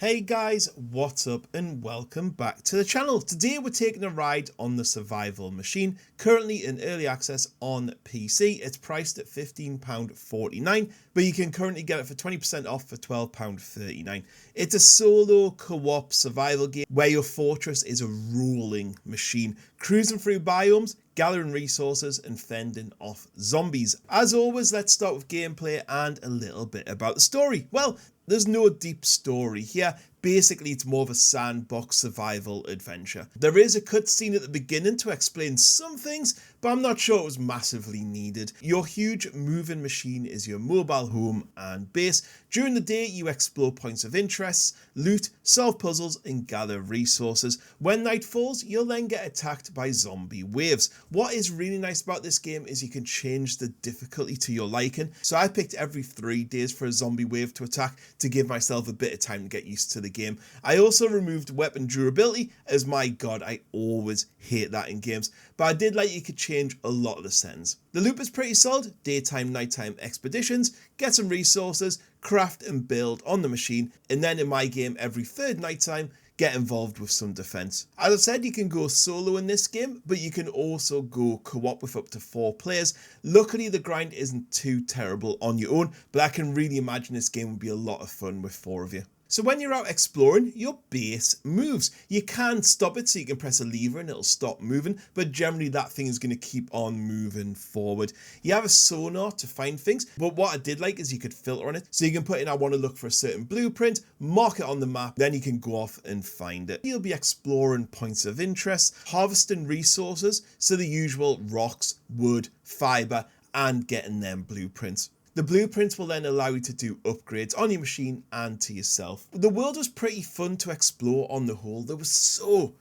Hey guys, what's up and welcome back to the channel. Today we're taking a ride on the Survival Machine, currently in early access on PC. It's priced at £15.49, but you can currently get it for 20% off for £12.39. It's a solo co-op survival game where your fortress is a rolling machine, cruising through biomes, gathering resources and fending off zombies. As always, let's start with gameplay and a little bit about the story. Well, there's no deep story here. Basically, it's more of a sandbox survival adventure. There is a cutscene at the beginning to explain some things, but I'm not sure it was massively needed. Your huge moving machine is your mobile home and base. During the day, you explore points of interest, loot, solve puzzles, and gather resources. When night falls, you'll then get attacked by zombie waves. What is really nice about this game is you can change the difficulty to your liking. So I picked every 3 days for a zombie wave to attack to give myself a bit of time to get used to the game. I also removed weapon durability, as my god, I always hate that in games, but I did like you could change a lot of the settings. The loop is pretty solid: daytime, nighttime expeditions, get some resources, craft and build on the machine, and then in my game every 3rd nighttime, get involved with some defense. As I said, you can go solo in this game, but you can also go co-op with up to 4 players. Luckily, the grind isn't too terrible on your own, but I can really imagine this game would be a lot of fun with 4 of you. So when you're out exploring, your base moves. You can stop it, so you can press a lever and it'll stop moving, but generally that thing is going to keep on moving forward. You have a sonar to find things, but what I did like is you could filter on it. So you can put in, I want to look for a certain blueprint, mark it on the map, then you can go off and find it. You'll be exploring points of interest, harvesting resources, so the usual rocks, wood, fiber, and getting them blueprints. The blueprints will then allow you to do upgrades on your machine and to yourself. The world was pretty fun to explore on the whole. There was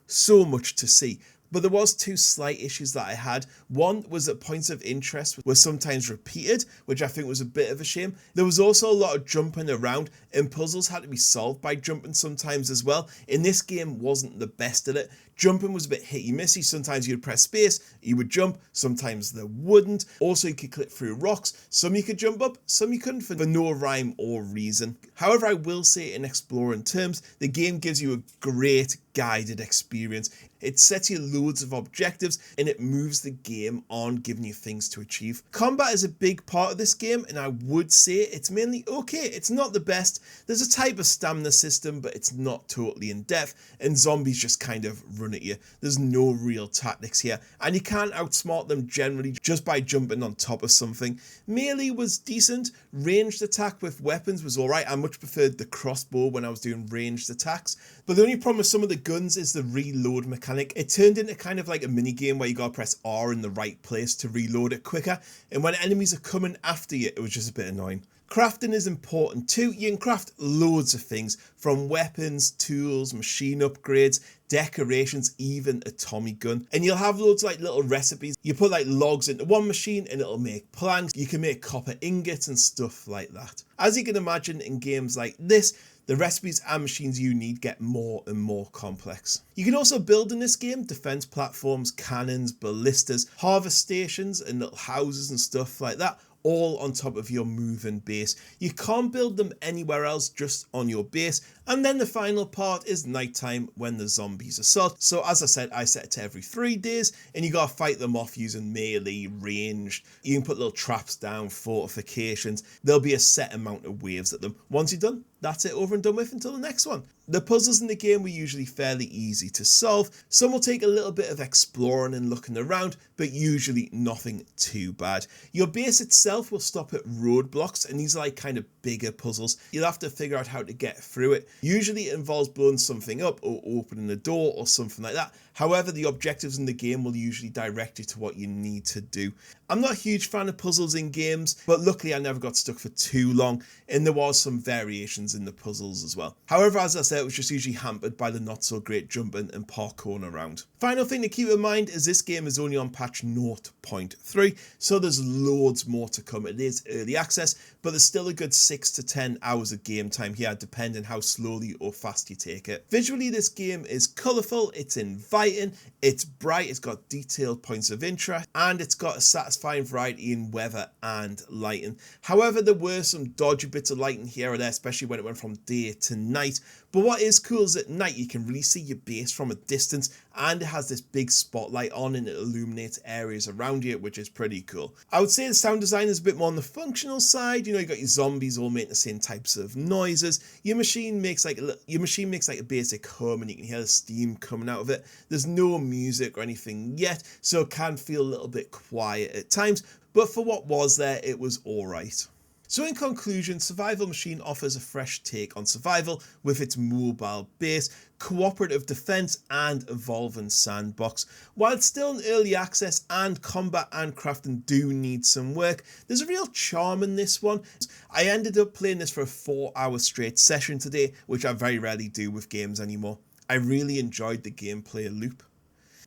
so much to see. But there was 2 slight issues that I had. One was that points of interest were sometimes repeated, which I think was a bit of a shame. There was also a lot of jumping around, and puzzles had to be solved by jumping sometimes as well. And this game wasn't the best at it. Jumping was a bit hit-y-missy. Sometimes you'd press space, you would jump, sometimes there wouldn't. Also, you could clip through rocks. Some you could jump up, some you couldn't, for no rhyme or reason. However, I will say in exploring terms, the game gives you a great guided experience. It sets you loads of objectives and it moves the game on, giving you things to achieve. Combat is a big part of this game, and I would say it's mainly okay. It's not the best. There's a type of stamina system, but it's not totally in depth, and zombies just kind of run at you. There's no real tactics here, and you can't outsmart them generally just by jumping on top of something. Melee was decent. Ranged attack with weapons was alright. I much preferred the crossbow when I was doing ranged attacks, but the only problem with some of the guns is the reload mechanic. It turned into kind of like a mini game where you gotta press R in the right place to reload it quicker, and when enemies are coming after you, it was just a bit annoying. Crafting is important too. You can craft loads of things, from weapons, tools, machine upgrades, decorations, even a Tommy gun. And you'll have loads of like little recipes. You put like logs into one machine and it'll make planks. You can make copper ingots and stuff like that. As you can imagine, in games like this, the recipes and machines you need get more and more complex. You can also build in this game defense platforms, cannons, ballistas, harvest stations and little houses and stuff like that, all on top of your moving base. You can't build them anywhere else, just on your base. And then the final part is nighttime, when the zombies assault. So as I said, I set it to every 3 days, and you gotta fight them off using melee, ranged. You can put little traps down, fortifications. There'll be a set amount of waves at them. Once you're done, that's it, over and done with until the next one. The puzzles in the game were usually fairly easy to solve. Some will take a little bit of exploring and looking around, but usually nothing too bad. Your base itself will stop at roadblocks, and these are like kind of bigger puzzles. You'll have to figure out how to get through it. Usually it involves blowing something up or opening a door or something like that. However, the objectives in the game will usually direct you to what you need to do. I'm not a huge fan of puzzles in games, but luckily I never got stuck for too long, and there was some variations in the puzzles as well. However, as I said, it was just usually hampered by the not so great jumping and parkouring around. Final thing to keep in mind is this game is only on patch 0.3, so there's loads more to come. It is early access, but there's still a good 6 6 to 10 hours of game time here, depending how slowly or fast you take it. Visually, this game is colourful, it's inviting, it's bright, it's got detailed points of interest, and it's got a satisfying variety in weather and lighting. However, there were some dodgy bits of lighting here or there, especially when it went from day to night. But what is cool is at night you can really see your base from a distance, and it has this big spotlight on and it illuminates areas around you, which is pretty cool. I would say the sound design is a bit more on the functional side. You know, you got your zombies all making the same types of noises. Your machine makes like a basic hum, and you can hear the steam coming out of it. There's no music or anything yet, so it can feel a little bit quiet at times, but for what was there, it was alright. So in conclusion, Survival Machine offers a fresh take on survival with its mobile base, cooperative defense and evolving sandbox. While it's still in early access and combat and crafting do need some work, there's a real charm in this one. I ended up playing this for a 4-hour straight session today, which I very rarely do with games anymore. I really enjoyed the gameplay loop.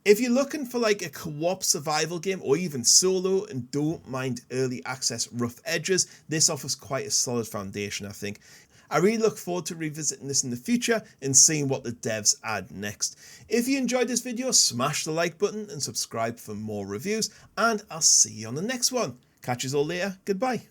If you're looking for like a co-op survival game or even solo and don't mind early access rough edges, this offers quite a solid foundation, I think. I really look forward to revisiting this in the future and seeing what the devs add next. If you enjoyed this video, smash the like button and subscribe for more reviews, and I'll see you on the next one. Catch you all later. Goodbye.